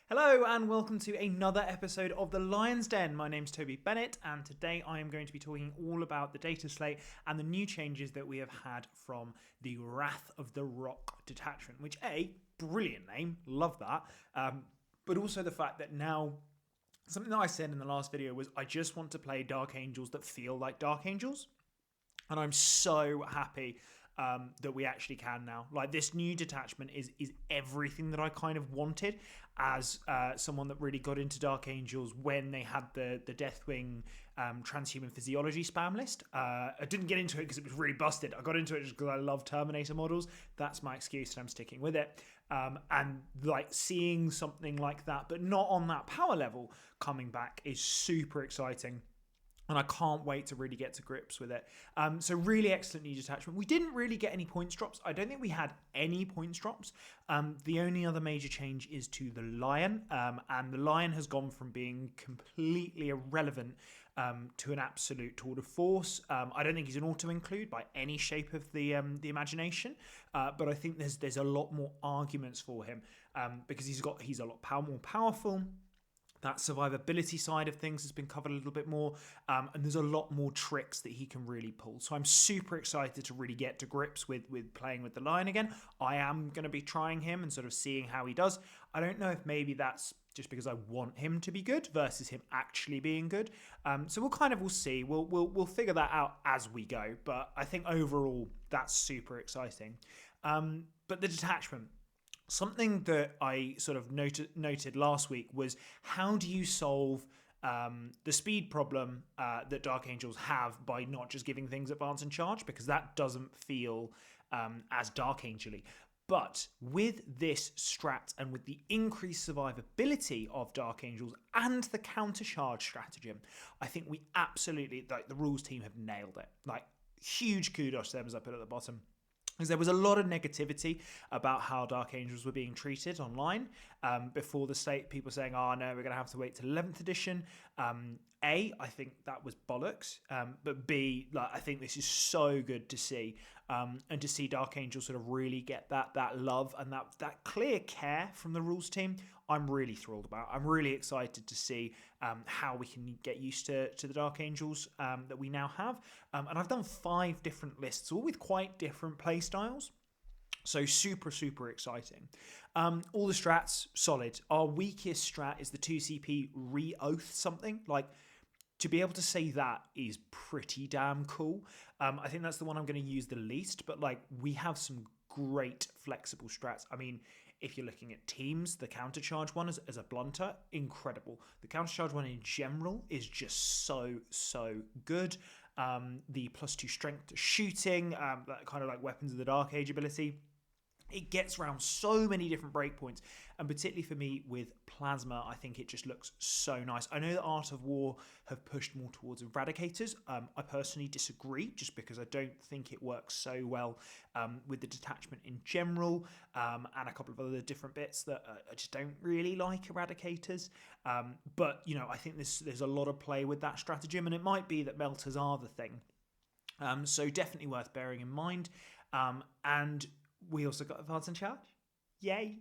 Hello and welcome to another episode of The Lion's Den. My name's Toby Bennett and today I am going to be talking all about the data slate and the new changes that we have had from the Wrath of the Rock detachment, which brilliant name, love that, but also the fact that now, something that I said in the last video was I just want to play Dark Angels that feel like Dark Angels. And I'm so happy that we actually can now. Like, this new detachment is everything that I kind of wanted as someone that really got into Dark Angels when they had the Deathwing transhuman physiology spam list. I didn't get into it because it was really busted. I got into it just because I love Terminator models. That's my excuse and I'm sticking with it. And like seeing something like that, but not on that power level coming back is super exciting. And I can't wait to really get to grips with it. So really excellent new detachment. We didn't really get any points drops. I don't think we had any points drops. The only other major change is to the Lion. And the Lion has gone from being completely irrelevant to an absolute tour de force. I don't think he's an auto-include by any shape of the imagination. But I think there's a lot more arguments for him because he's a lot more powerful. That survivability side of things has been covered a little bit more, and there's a lot more tricks that he can really pull. So I'm super excited to really get to grips with playing with the Lion again. I am going to be trying him and sort of seeing how he does. I don't know if maybe that's just because I want him to be good versus him actually being good. So we'll see. We'll figure that out as we go. But I think overall that's super exciting. But the detachment. Something that I sort of noted last week was how do you solve the speed problem that Dark Angels have by not just giving things advance and charge, because that doesn't feel as Dark Angel-y. But with this strat and with the increased survivability of Dark Angels and the counter-charge stratagem, I think we absolutely, like, the rules team have nailed it. Like, huge kudos to them, as I put at the bottom. Because there was a lot of negativity about how Dark Angels were being treated online before the slate. People saying, "Oh no, we're going to have to wait till 11th edition." I think that was bollocks. But B, like, I think this is so good to see, and to see Dark Angels sort of really get that love and that clear care from the rules team. I'm really thrilled about. I'm really excited to see how we can get used to the Dark Angels that we now have. And I've done 5 different lists, all with quite different play styles. So super exciting. All the strats, solid. Our weakest strat is the 2CP re-oath something. Like, to be able to say that is pretty damn cool. I think that's the one I'm going to use the least, but like, we have some great flexible strats. I mean, if you're looking at teams, the countercharge one as a blunter, incredible. The countercharge one in general is just so good. The +2 strength to shooting, that kind of like Weapons of the Dark Age ability. It gets around so many different breakpoints, and particularly for me with Plasma, I think it just looks so nice. I know that Art of War have pushed more towards Eradicators. I personally disagree, just because I don't think it works so well with the detachment in general, and a couple of other different bits that I just don't really like Eradicators. But, you know, I think there's a lot of play with that stratagem, and it might be that melters are the thing. So definitely worth bearing in mind. And we also got advance and charge. Yay.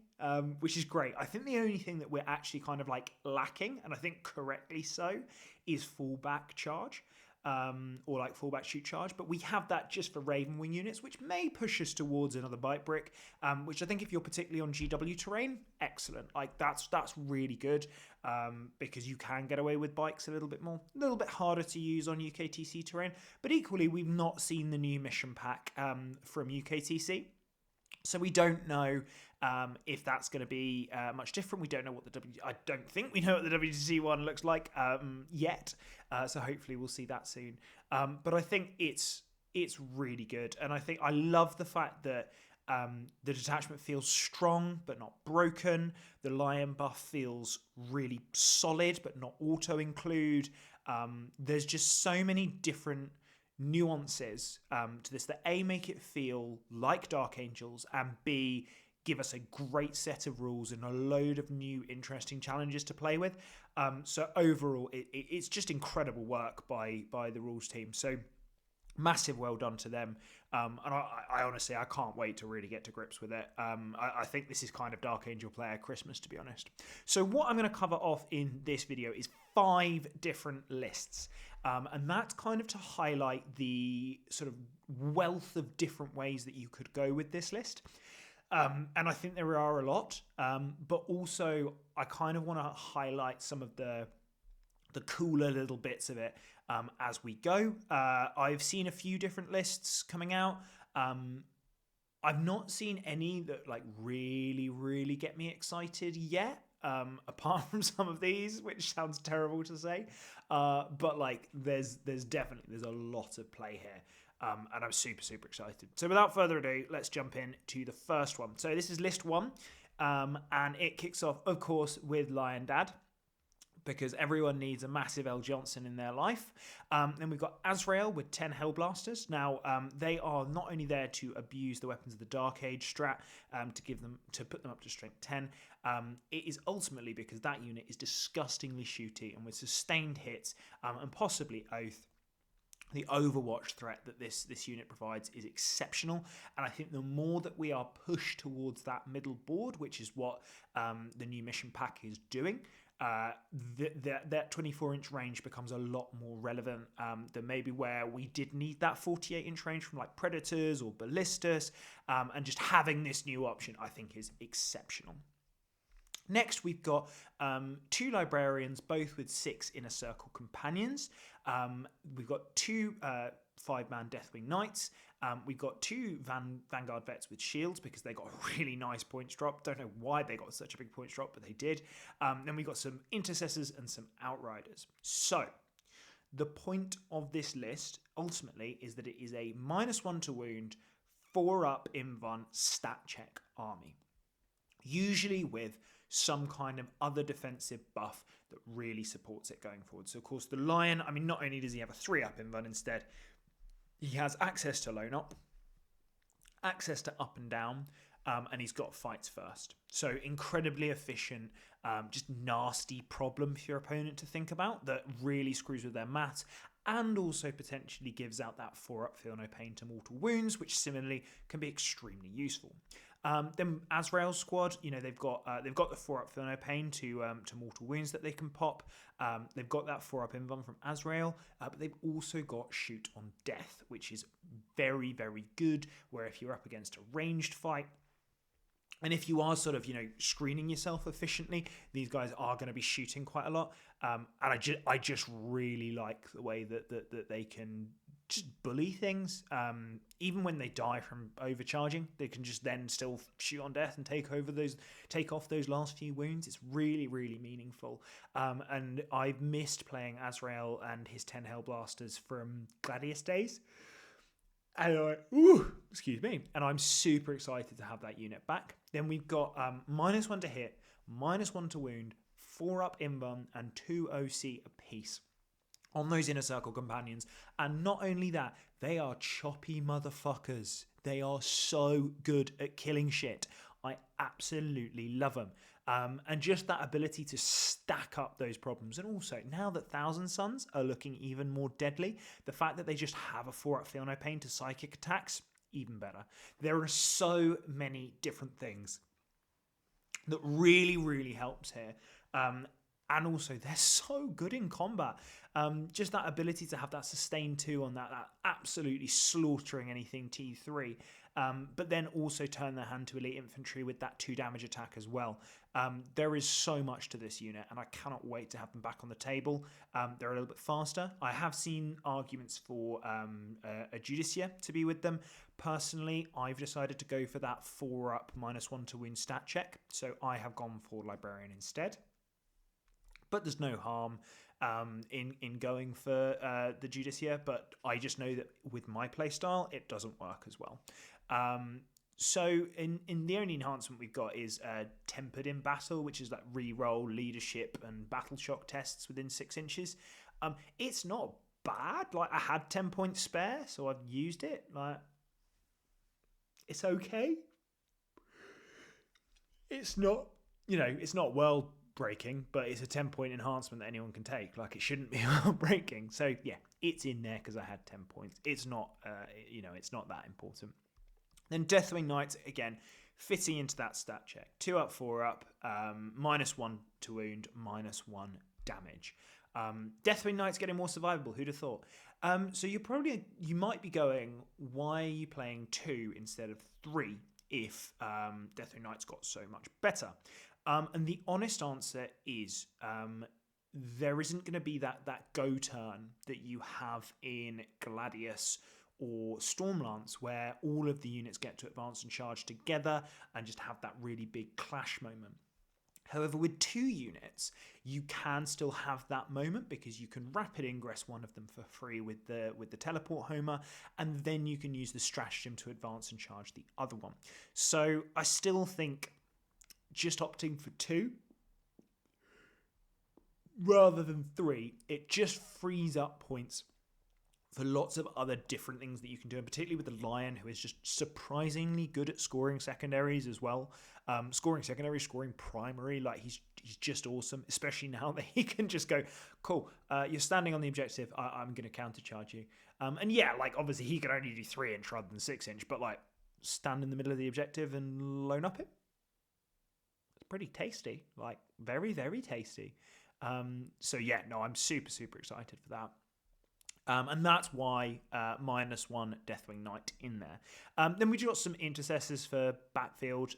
Which is great. I think the only thing that we're actually kind of like lacking, and I think correctly so, is fallback charge. Or like fallback shoot charge, but we have that just for Raven Wing units, which may push us towards another bite brick, which I think if you're particularly on GW terrain, excellent. Like, that's really good, because you can get away with bikes a little bit more, a little bit harder to use on UKTC terrain, but equally we've not seen the new mission pack from UKTC. So we don't know if that's going to be much different. We don't know what I don't think we know what the WTC one looks like yet. So hopefully we'll see that soon. But I think it's really good, and I think I love the fact that the detachment feels strong but not broken. The Lion buff feels really solid but not auto-include. There's just so many different nuances to this that A, make it feel like Dark Angels, and B, give us a great set of rules and a load of new interesting challenges to play with. So overall, it's just incredible work by the rules team. So Massive well done to them. And I honestly, I can't wait to really get to grips with it. I think this is kind of Dark Angel player Christmas, to be honest. So what I'm going to cover off in this video is 5 different lists. And that's kind of to highlight the sort of wealth of different ways that you could go with this list. And I think there are a lot. But also, I kind of want to highlight some of the cooler little bits of it as we go. I've seen a few different lists coming out. I've not seen any that like really get me excited yet, apart from some of these, which sounds terrible to say. But like there's a lot of play here. And I'm super excited. So without further ado, let's jump in to the first one. So this is list 1, and it kicks off, of course, with Lion Dad, because everyone needs a massive L. Johnson in their life. Then we've got Azrael with 10 Hellblasters. Now, they are not only there to abuse the weapons of the Dark Age strat, to put them up to strength 10. It is ultimately because that unit is disgustingly shooty, and with sustained hits and possibly Oath, the Overwatch threat that this unit provides is exceptional. And I think the more that we are pushed towards that middle board, which is what the new mission pack is doing, that 24-inch range becomes a lot more relevant than maybe where we did need that 48-inch range from like Predators or Ballistas, and just having this new option I think is exceptional. Next, we've got 2 Librarians, both with 6 Inner Circle Companions. We've got 2 5-man Deathwing Knights. We've got 2 Vanguard Vets with shields because they got a really nice points drop. Don't know why they got such a big points drop, but they did. Then we got some Intercessors and some Outriders. So the point of this list ultimately is that it is a -1 to wound, 4-up invuln stat check army, usually with some kind of other defensive buff that really supports it going forward. So of course the Lion, I mean, not only does he have a 3-up invuln, instead he has access to lone up, access to up and down, and he's got fights first. So incredibly efficient, just nasty problem for your opponent to think about that really screws with their maths, and also potentially gives out that 4-up Feel No Pain to Mortal Wounds, which similarly can be extremely useful. Then Azrael's squad, you know, they've got the 4-up Feel No Pain to Mortal Wounds that they can pop. They've got that 4-up invuln from Azrael, but they've also got Shoot on Death, which is very good, where if you're up against a ranged fight, and if you are sort of, you know, screening yourself efficiently, these guys are going to be shooting quite a lot. And I just really like the way that they can just bully things. Even when they die from overcharging, they can just then still shoot on death and take off those last few wounds. It's really meaningful. And I've missed playing Azrael and his 10 Hellblasters from Gladius days. And excuse me. And I'm super excited to have that unit back. Then we've got -1 to hit, -1 to wound, 4-up invuln, and 2 OC apiece on those Inner Circle Companions. And not only that, they are choppy motherfuckers. They are so good at killing shit. I absolutely love them. And just that ability to stack up those problems. And also, now that Thousand Sons are looking even more deadly, the fact that they just have a 4-up Feel No Pain to psychic attacks, even better. There are so many different things that really helps here. And also, they're so good in combat. Just that ability to have that sustain 2 on that absolutely slaughtering anything T3. But then also turn their hand to elite infantry with that 2 damage attack as well. There is so much to this unit, and I cannot wait to have them back on the table. They're a little bit faster. I have seen arguments for a Judicia to be with them. Personally, I've decided to go for that 4-up -1 to wound stat check, so I have gone for Librarian instead. But there's no harm in going for the Judicia, but I just know that with my playstyle, it doesn't work as well. So in the only enhancement we've got is Tempered in Battle, which is like re-roll, leadership, and battle shock tests within 6 inches. It's not bad. Like, I had 10 points spare, so I've used it. Like, it's okay. It's not, you know, it's not world heartbreaking, but it's a 10-point enhancement that anyone can take. Like, it shouldn't be heartbreaking. So yeah, it's in there because I had 10 points. It's not, it's not that important. Then Deathwing Knights, again, fitting into that stat check. 2 up, 4 up, -1 to wound, -1 damage. Deathwing Knights getting more survivable. Who'd have thought? So you might be going, why are you playing 2 instead of 3 if Deathwing Knights got so much better? And the honest answer is there isn't going to be that go turn that you have in Gladius or Stormlance, where all of the units get to advance and charge together and just have that really big clash moment. However, with 2 units, you can still have that moment because you can rapid ingress one of them for free with the teleport homer, and then you can use the stratagem to advance and charge the other one. So I still think just opting for 2 rather than 3, it just frees up points for lots of other different things that you can do, and particularly with the Lion, who is just surprisingly good at scoring secondaries as well. Scoring secondary, scoring primary, like he's just awesome, especially now that he can just go, cool, you're standing on the objective, I'm going to countercharge you. And yeah, like obviously he can only do 3-inch rather than 6-inch, but like stand in the middle of the objective and loan up it. It's pretty tasty, like very, very tasty. So yeah, no, I'm super, super excited for that. And that's why -1 Deathwing Knight in there. Then we got some intercessors for backfield.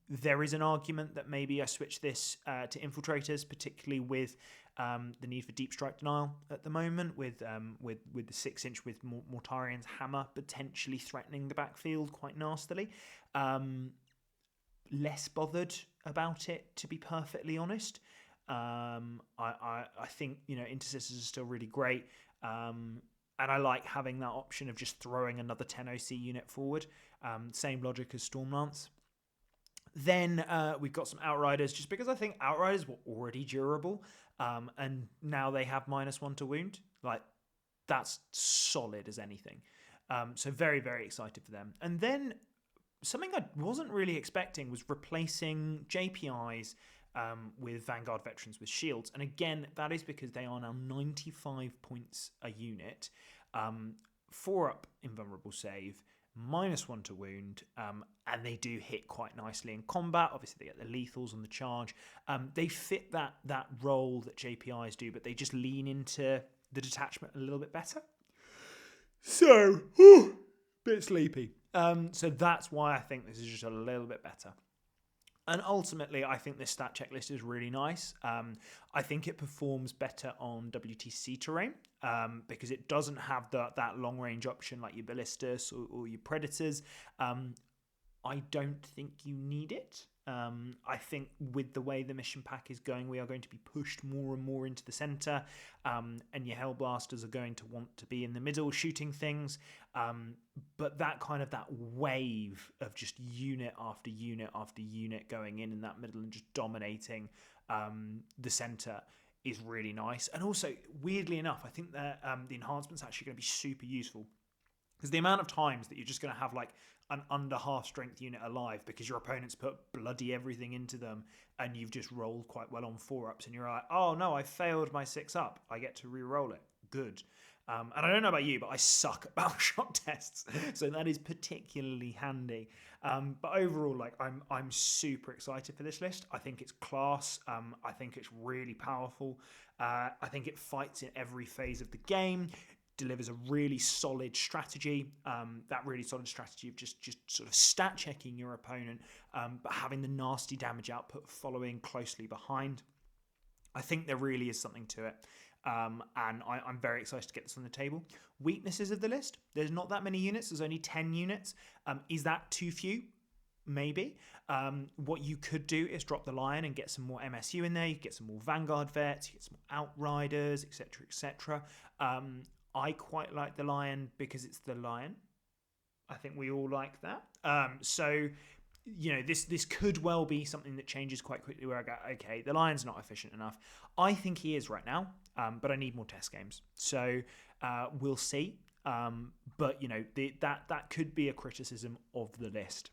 There is an argument that maybe I switch this to infiltrators, particularly with the need for deep strike denial at the moment, with the 6-inch with Mortarian's hammer potentially threatening the backfield quite nastily. Less bothered about it, to be perfectly honest. I think intercessors are still really great. And I like having that option of just throwing another 10 OC unit forward. Same logic as Stormlance. Then we've got some Outriders, just because I think Outriders were already durable, and now they have -1 to wound. Like, that's solid as anything. So very, very excited for them. And then something I wasn't really expecting was replacing JPIs with Vanguard Veterans with shields. And again, that is because they are now 95 points a unit, 4 up invulnerable save, -1 to wound, and they do hit quite nicely in combat. Obviously, they get the lethals on the charge. They fit that role that JPIs do, but they just lean into the detachment a little bit better. So, bit sleepy. So that's why I think this is just a little bit better. And ultimately, I think this stat checklist is really nice. I think it performs better on WTC terrain because it doesn't have that long range option like your Ballistas or your Predators. I don't think you need it. I think with the way the mission pack is going, we are going to be pushed more and more into the center, and your Hellblasters are going to want to be in the middle shooting things. But that wave of just unit after unit after unit going in that middle and just dominating the center is really nice. And also, weirdly enough, I think that the enhancement's actually going to be super useful. Because the amount of times that you're just going to have like an under half strength unit alive because your opponent's put bloody everything into them and you've just rolled quite well on 4-ups and you're like, oh no, I failed my 6-up. I get to re-roll it. Good. And I don't know about you, but I suck at battle shock tests. So that is particularly handy. But overall, like I'm super excited for this list. I think it's class. I think it's really powerful. I think it fights in every phase of the game. Delivers a really solid strategy, that really solid strategy of just sort of stat checking your opponent, but having the nasty damage output following closely behind. I think there really is something to it, and I'm very excited to get this on the table. Weaknesses of the list, there's not that many units, there's only 10 units. Is that too few? Maybe. What you could do is drop the Lion and get some more MSU in there, you get some more Vanguard Vets, you get some more Outriders, etc, etc. I quite like the Lion because it's the Lion. I think we all like that. So, this could well be something that changes quite quickly where I go, okay, the Lion's not efficient enough. I think he is right now, but I need more test games. So we'll see. But, that could be a criticism of the list.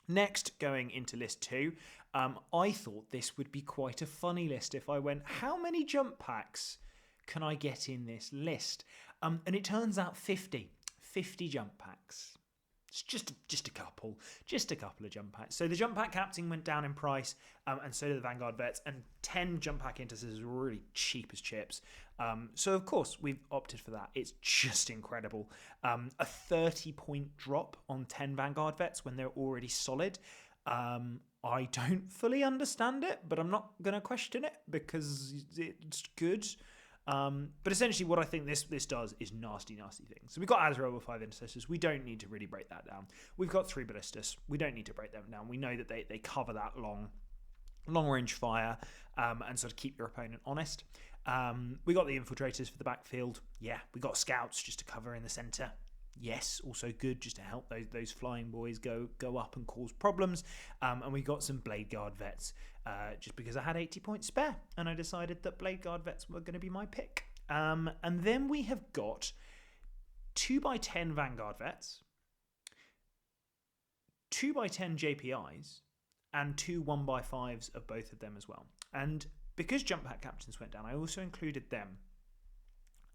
Next, going into list 2, I thought this would be quite a funny list if I went, how many jump packs can I get in this list? And it turns out 50 jump packs. It's just a couple of jump packs. So the jump pack captain went down in price, and so did the Vanguard vets, and 10 jump pack intercessors were really cheap as chips. So of course we've opted for that. It's just incredible. A 30-point drop on 10 Vanguard vets when they're already solid. I don't fully understand it, but I'm not going to question it because it's good. But essentially what I think this does is nasty things. So we've got Azrael with 5 intercessors. We don't need to really break that down. We've got 3 ballistas. We don't need to break them down. We know that they cover that long range fire, and sort of keep your opponent honest. We got the infiltrators for the backfield. Yeah, we got scouts just to cover in the center. Yes, also good just to help those flying boys go up and cause problems. And we got some Blade Guard vets, just because I had 80 points spare, and I decided that Blade Guard vets were going to be my pick. And then we have got 2x10 Vanguard vets, 2x10 JPIs, and 2 1x5s of both of them as well. And because jump pack captains went down, I also included them.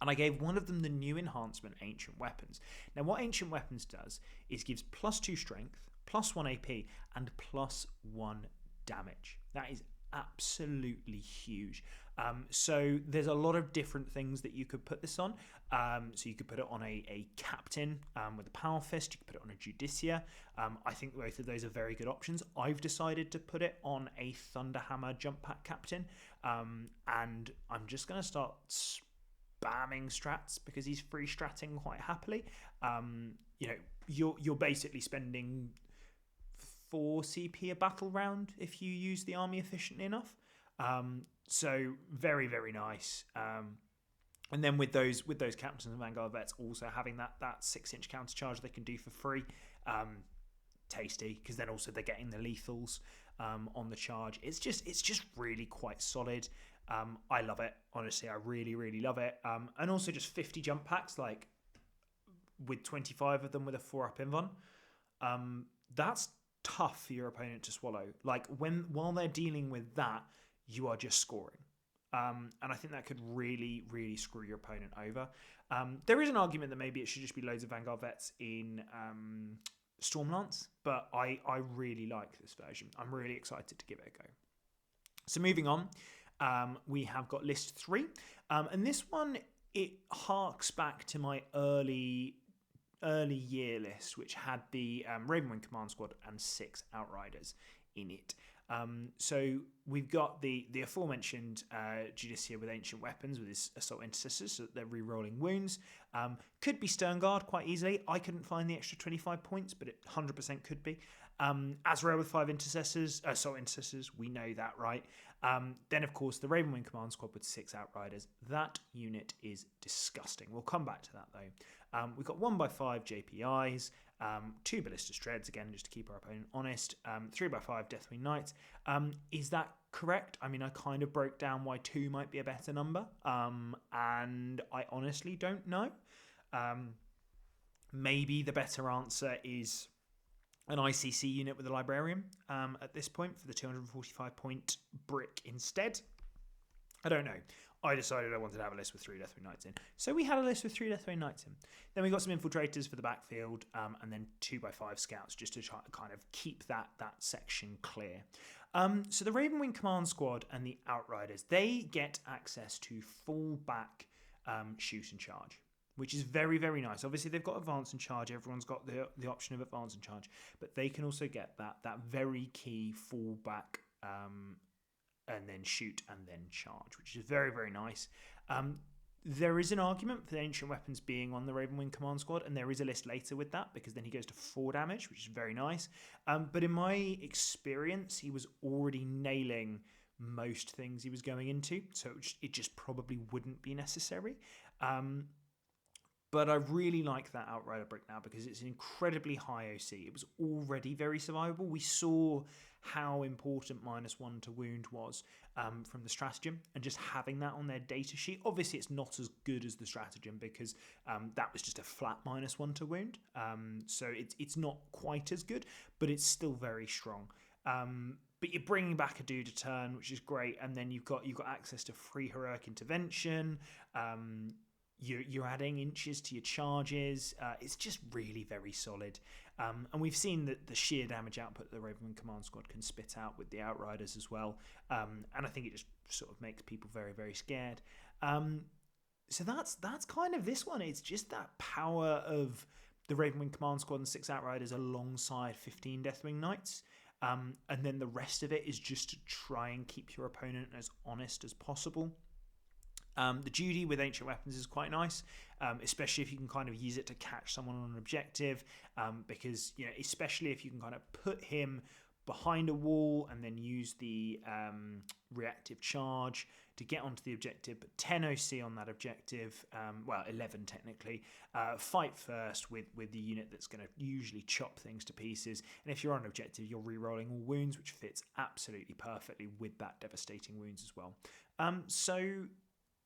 And I gave one of them the new enhancement, Ancient Weapons. Now, what Ancient Weapons does is gives +2 strength, +1 AP, and +1 damage. That is absolutely huge. So there's a lot of different things that you could put this on. So you could put it on a captain with a Power Fist. You could put it on a Judicia. I think both of those are very good options. I've decided to put it on a Thunderhammer Jump Pack captain. And I'm just going to start spamming strats because he's free stratting quite happily. You're basically spending 4 CP a battle round if you use the army efficiently enough. So very, very nice. And then with those captains and Vanguard vets also having that 6-inch counter charge they can do for free. Tasty, because then also they're getting the lethals on the charge. It's just really quite solid. I love it. Honestly, I really, really love it. And also just 50 jump packs, like with 25 of them with a 4-up invuln. That's tough for your opponent to swallow. Like while they're dealing with that, you are just scoring. And I think that could really, really screw your opponent over. There is an argument that maybe it should just be loads of Vanguard vets in Stormlance, but I really like this version. I'm really excited to give it a go. So moving on, we have got list 3. And this one, it harks back to my early year list, which had the Ravenwing Command Squad and 6 Outriders in it. So we've got the aforementioned Judicia with Ancient Weapons with his Assault Intercessors, so that they're re-rolling wounds. Could be Sternguard quite easily. I couldn't find the extra 25 points, but it 100% could be. Azrael with 5 Intercessors, Assault Intercessors, we know that, right? Then, of course, the Ravenwing Command Squad with 6 Outriders. That unit is disgusting. We'll come back to that, though. We've got 1x5 JPIs, 2 Ballista Dreads, again, just to keep our opponent honest, 3x5 Deathwing Knights. Is that correct? I mean, I kind of broke down why 2 might be a better number, and I honestly don't know. Maybe the better answer is an ICC unit with a Librarian at this point for the 245-point brick instead. I don't know. I decided I wanted to have a list with 3 Deathwing Knights in. So we had a list with 3 Deathwing Knights in. Then we got some Infiltrators for the backfield, and then 2x5 Scouts just to try to kind of keep that section clear. So the Ravenwing Command Squad and the Outriders, they get access to full back shoot and charge, which is very, very nice. Obviously, they've got advance and charge. Everyone's got the option of advance and charge, but they can also get that very key full back and then shoot and then charge, which is very, very nice. There is an argument for the Ancient Weapons being on the Ravenwing Command Squad, and there is a list later with that, because then he goes to 4 damage, which is very nice. But in my experience, he was already nailing most things he was going into, so it just probably wouldn't be necessary. But I really like that Outrider brick now because it's an incredibly high OC. It was already very survivable. We saw how important -1 to wound was from the stratagem, and just having that on their data sheet. Obviously, it's not as good as the stratagem because that was just a flat -1 to wound. So it's not quite as good, but it's still very strong. But you're bringing back a dude a turn, which is great, and then you've got access to free heroic intervention. You're adding inches to your charges. It's just really very solid. And we've seen that the sheer damage output that the Ravenwing Command Squad can spit out with the Outriders as well. And I think it just sort of makes people very, very scared. So that's kind of this one. It's just that power of the Ravenwing Command Squad and 6 Outriders alongside 15 Deathwing Knights. And then the rest of it is just to try and keep your opponent as honest as possible. The Judy with Ancient Weapons is quite nice, especially if you can kind of use it to catch someone on an objective, because, especially if you can kind of put him behind a wall and then use the reactive charge to get onto the objective, but 10 OC on that objective, 11 technically, fight first with the unit that's going to usually chop things to pieces, and if you're on an objective, you're re-rolling all wounds, which fits absolutely perfectly with that devastating wounds as well.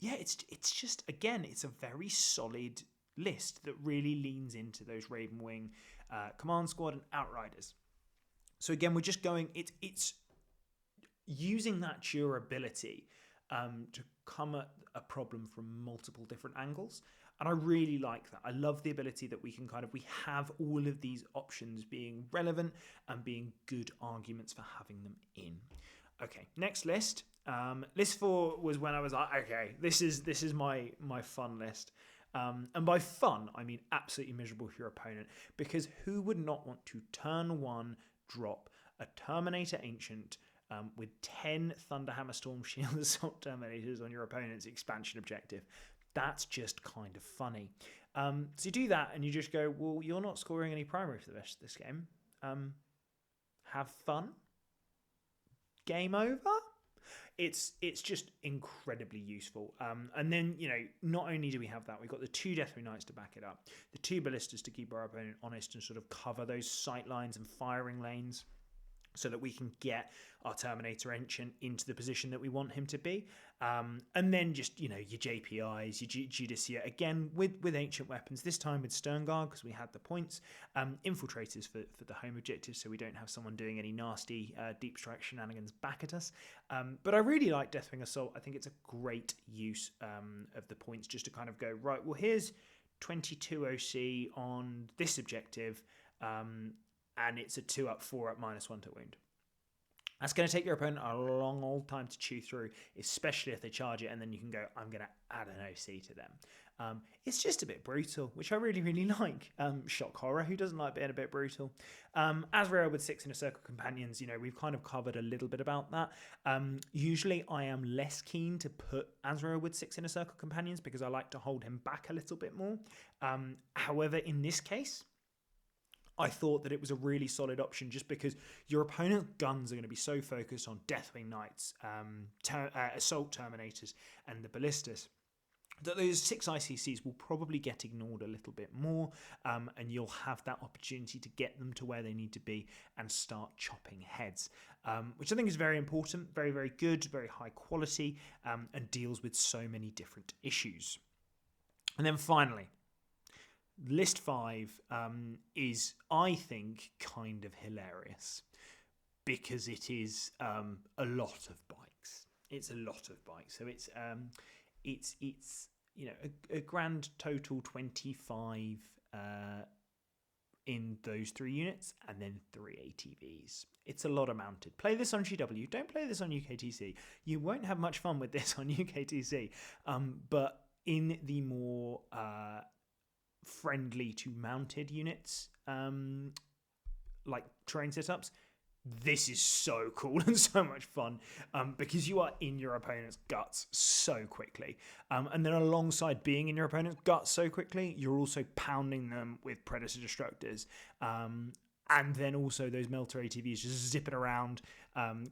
It's just, again, it's a very solid list that really leans into those Ravenwing Command Squad and Outriders. So again, we're just going, it's using that durability to come at a problem from multiple different angles. And I really like that. I love the ability that we have all of these options being relevant and being good arguments for having them in. Okay, next list. List 4 was when I was like, okay, this is my fun list. And by fun, I mean absolutely miserable for your opponent, because who would not want to turn 1 drop a Terminator Ancient with 10 Thunderhammer Storm Shield Assault Terminators on your opponent's expansion objective? That's just kind of funny. So you do that and you just go, well, you're not scoring any primary for the rest of this game. Have fun. Game over. It's just incredibly useful. And then, not only do we have that, we've got the 2 Deathwing Knights to back it up, the 2 Ballistas to keep our opponent honest and sort of cover those sight lines and firing lanes, so that we can get our Terminator Ancient into the position that we want him to be. And then just, your JPIs, your Judicia, again, with Ancient Weapons, this time with Sternguard, because we had the points. Infiltrators for the home objectives, so we don't have someone doing any nasty deep strike shenanigans back at us. But I really like Deathwing Assault. I think it's a great use of the points, just to kind of go, right, well, here's 22 OC on this objective, and it's a 2-up, 4-up, -1 to wound. That's going to take your opponent a long old time to chew through, especially if they charge it, and then you can go, I'm going to add an OC to them. It's just a bit brutal, which I really, really like. Shock horror, who doesn't like being a bit brutal? Azrael with 6 Inner Circle Companions, we've kind of covered a little bit about that. Usually I am less keen to put Azrael with 6 Inner Circle Companions because I like to hold him back a little bit more. However, in this case, I thought that it was a really solid option, just because your opponent's guns are going to be so focused on Deathwing Knights, Assault Terminators, and the Ballistas, that those 6 ICCs will probably get ignored a little bit more, and you'll have that opportunity to get them to where they need to be and start chopping heads, which I think is very important, very, very good, very high quality, and deals with so many different issues. And then finally, List 5 is, I think, kind of hilarious, because it is a lot of bikes. It's a lot of bikes. So it's a grand total 25 in those 3 units, and then 3 ATVs. It's a lot of mounted. Play this on GW. Don't play this on UKTC. You won't have much fun with this on UKTC. But in the more friendly to mounted units, like terrain setups, this is so cool and so much fun, because you are in your opponent's guts so quickly, and then alongside being in your opponent's guts so quickly, you're also pounding them with Predator Destructors, and then also those Melter ATVs just zipping around,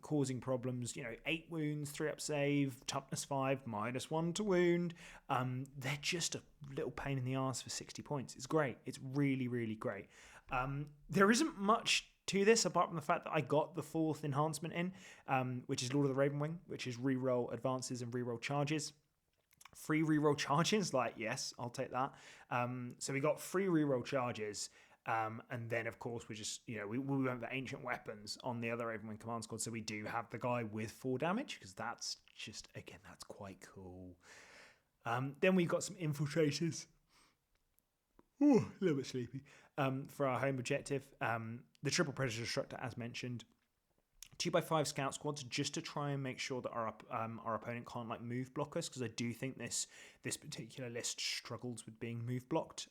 causing problems. 8 wounds, 3-up save, toughness 5, -1 to wound. They're just a little pain in the arse for 60 points. It's great. It's really, really great. There isn't much to this apart from the fact that I got the 4th enhancement in, which is Lord of the Ravenwing, which is reroll advances and reroll charges. Free reroll charges, yes, I'll take that. So we got free reroll charges, And then, of course, we're just, we went for ancient weapons on the other Ravenwing command squad. So we do have the guy with 4 damage, because that's just, again, that's quite cool. Then we've got some infiltrators. Ooh, a little bit sleepy. For our home objective. The triple predator destructor, as mentioned. 2x5 scout squads, just to try and make sure that our opponent can't move block us, because I do think this particular list struggles with being move blocked.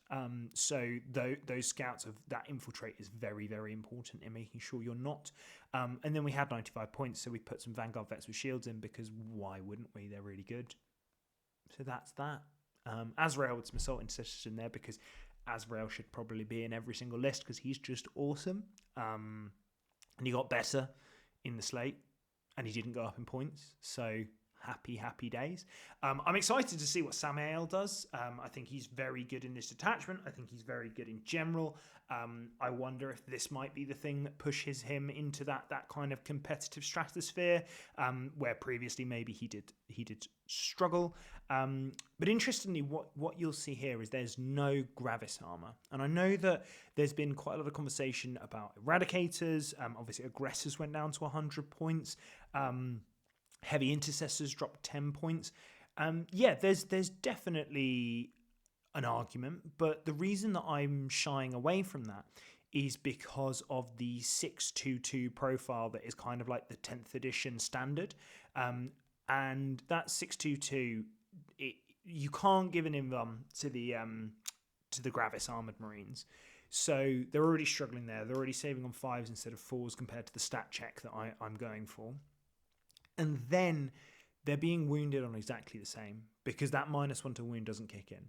So those scouts of that infiltrate is very, very important in making sure you're not. And then we had 95 points, so we put some Vanguard vets with shields in, because why wouldn't we? They're really good. So that's that. Azrael with some assault intercessors in there, because Azrael should probably be in every single list, because he's just awesome. And he got better in the slate, and he didn't go up in points, so happy days. I'm excited to see what Samael does. I think he's very good in this detachment. I think he's very good in general. I wonder if this might be the thing that pushes him into that kind of competitive stratosphere, where previously maybe he did struggle. But interestingly, what you'll see here is there's no Gravis armor, and I know that there's been quite a lot of conversation about Eradicators. Obviously, Aggressors went down to 100 points. Heavy Intercessors dropped 10 points. There's definitely an argument, but the reason that I'm shying away from that is because of the 622 profile that is kind of like the 10th edition standard. And that 622, you can't give an invuln to the Gravis Armored Marines. So they're already struggling there. They're already saving on 5s instead of 4s compared to the stat check that I'm going for. And then they're being wounded on exactly the same, because that -1 to wound doesn't kick in.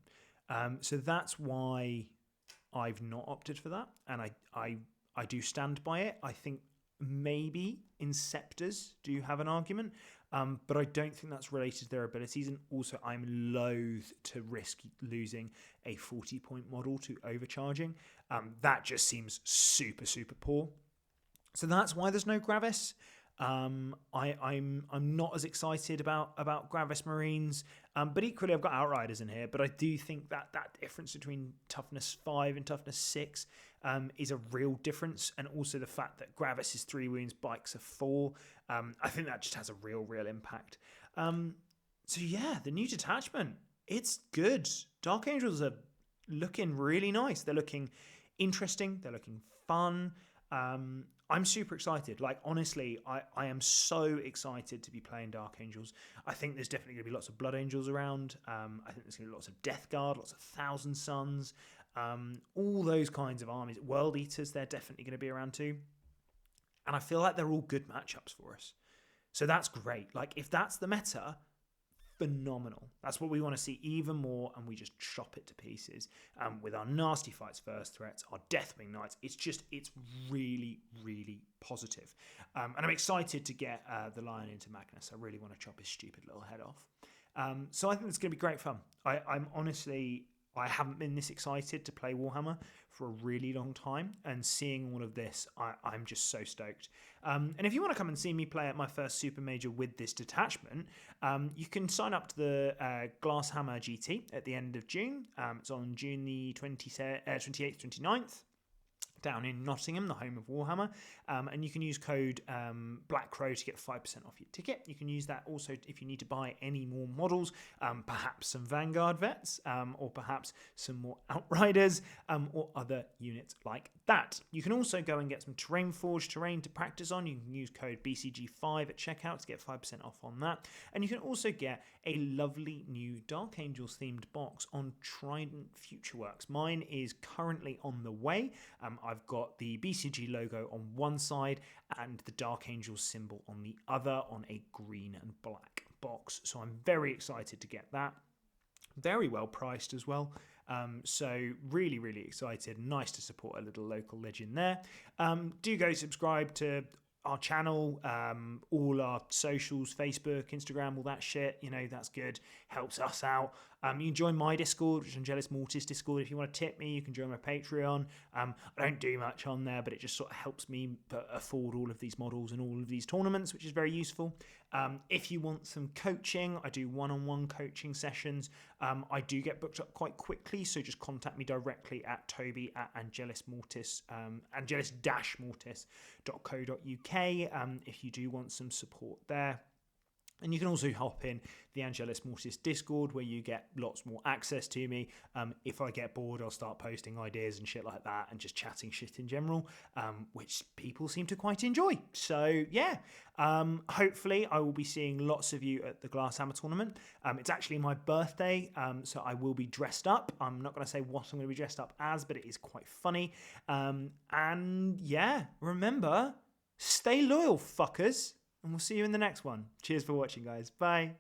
So that's why I've not opted for that, and I do stand by it. I think maybe Inceptors do have an argument, but I don't think that's related to their abilities, and also I'm loath to risk losing a 40-point model to overcharging. That just seems super poor. So that's why there's no Gravis. I'm not as excited about Gravis Marines, but equally I've got Outriders in here. But I do think that difference between toughness 5 and toughness 6 is a real difference, and also the fact that Gravis is 3 wounds, Bikes are 4. I think that just has a real impact. So yeah, the new detachment, it's good. Dark Angels are looking really nice. They're looking interesting. They're looking fun. I'm super excited. Honestly, I am so excited to be playing Dark Angels. I think there's definitely going to be lots of Blood Angels around. I think there's going to be lots of Death Guard, lots of Thousand Suns, all those kinds of armies. World Eaters, they're definitely going to be around too. And I feel like they're all good matchups for us. So that's great. If that's the meta, phenomenal. That's what we want to see even more, and we just chop it to pieces. With our Nasty Fights first threats, our Deathwing Knights, it's really positive. And I'm excited to get the Lion into Magnus. I really want to chop his stupid little head off. So I think it's going to be great fun. I haven't been this excited to play Warhammer for a really long time, and seeing all of this, I'm just so stoked. And if you want to come and see me play at my first Super Major with this detachment, you can sign up to the Glasshammer GT at the end of June. It's on June the 28th, 29th. Down in Nottingham, the home of Warhammer, and you can use code Black Crow to get 5% off your ticket. You can use that also if you need to buy any more models, perhaps some Vanguard vets, or perhaps some more Outriders, or other units like that. You can also go and get some Terrain Forge terrain to practice on. You can use code BCG5 at checkout to get 5% off on that, and you can also get a lovely new Dark Angels themed box on Trident Futureworks. Mine is currently on the way. I've got the BCG logo on one side and the Dark Angels symbol on the other, on a green and black box. So I'm very excited to get that. Very well priced as well. So really excited. Nice to support a little local legend there. Do go subscribe to our channel, all our socials, Facebook, Instagram, all that shit. That's good. Helps us out. You can join my Discord, which is Angelus Mortis Discord. If you want to tip me, you can join my Patreon. I don't do much on there, but it just sort of helps me afford all of these models and all of these tournaments, which is very useful. If you want some coaching, I do one-on-one coaching sessions. I do get booked up quite quickly, so just contact me directly at toby@angelismortis, angelis-mortis.co.uk if you do want some support there. And you can also hop in the Angelus Mortis Discord, where you get lots more access to me. If I get bored, I'll start posting ideas and shit like that and just chatting shit in general, which people seem to quite enjoy. So, yeah, hopefully I will be seeing lots of you at the Glass Hammer tournament. It's actually my birthday, so I will be dressed up. I'm not going to say what I'm going to be dressed up as, but it is quite funny. And, yeah, remember, stay loyal, fuckers. And we'll see you in the next one. Cheers for watching, guys. Bye.